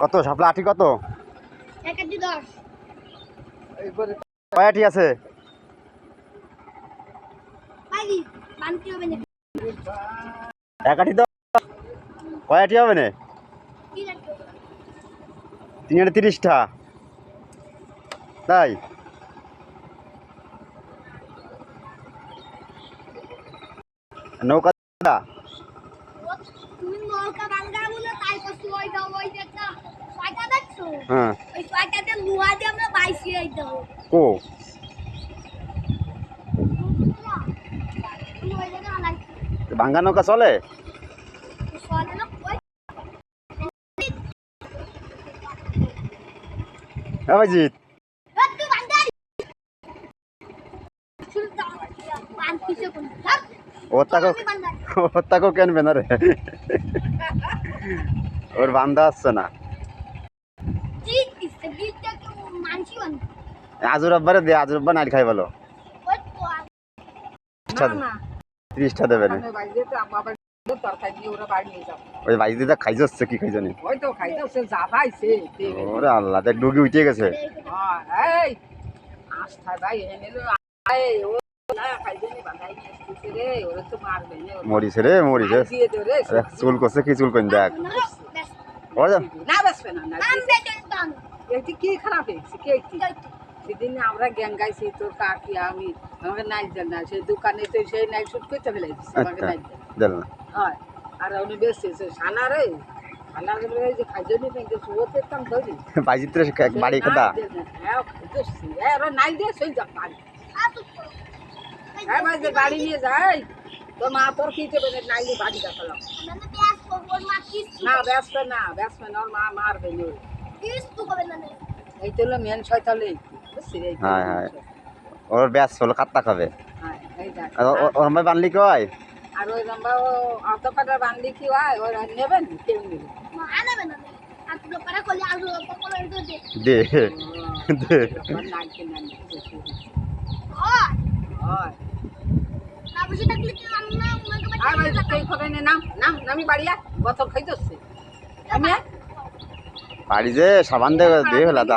কত শাপলা আটি কত? 1 আটি 10। কয় আটি আছে? পাইলি বানতি হবে না। 1 আটি 10 কয় আটি হবে না? 3 আটি। 3 আটি 30টা তাই? নৌকা তুমি নৌকা ভাঙা বলে তাই কষ্ট ওই দাও ওই একটা ছয়টা দেখছো? হ্যাঁ ওই ছয়টাতে লোহা দিয়ে আমরা বাইসি এই দাও কো ভাঙ্গা নৌকা চলে? হ্যাঁ ভাইজিৎ ওর তাকেও কেনবে না রে, ওর বান্ধা আসছে না। আজুর আব্বারে দে, আজুর আব্বা নাইট খাই বলো। 30টা দেবে না ওই ভাই দিদা খাই যাচ্ছে কি খাই জানি। ওরে আল্লাহ দেখ ডুগি উঠে গেছে। মরিছে রে মরিছে, চুল করছে কি চুল কইন দেখ। কি খারাপ হয়েছে সেদিন আমরা গ্যাং গাইছি তোর কাকি আমি আমাকে নাইট দেন না সেই দোকানে তো সেই নাইট শুট করতে ফেলে দিচ্ছে আমাকে নাইট দেন না হয় আর উনি বেশি সানা রে সানা যে খাইজনি ব্যাংকে শুয়োতে কাম ধরি বাইজিত্রে বাড়ি কথা হ্যাঁ ওরা নাই দিয়ে সেই যা বাড়ি হ্যাঁ ভাই যে বাড়ি নিয়ে যাই তো মা তোর কি দেবে নাই বাড়ি দেখালাম না ব্যস্ত না ওর মা মারবে এই তো হলো মেন শয়তালে হ্যাঁ হ্যাঁ ওর ব্যাস হলো কাট্টা খাবে। ওর ভাই বানলি কয় আর ওই লম্বা ও অত কাটার বানলি কি হয় ওর নেবেন কেউ নেবে দে দে নামি বাড়িয়া বছর খাইতেছে বাড়ি যে সাবান দে দিয়ে ফেলা দা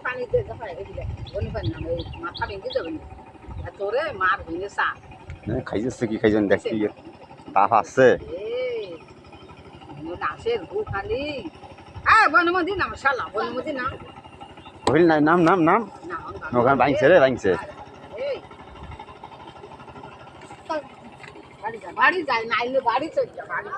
পানি মাথা ভেঙে যাবে তোরে মার ভেঙে চা খাই যাচ্ছে কি খাই জানি দেখি তাপ আসছে নাচের ভু খালি হ্যাঁ বনমতি নাম শালা বনমতি নাম কহিল নাই নাম নাম নাম ওখানে ভাঙছে রে ভাঙছে। বাড়ি যায় নাইলে বাড়ি চলছে বাড়ি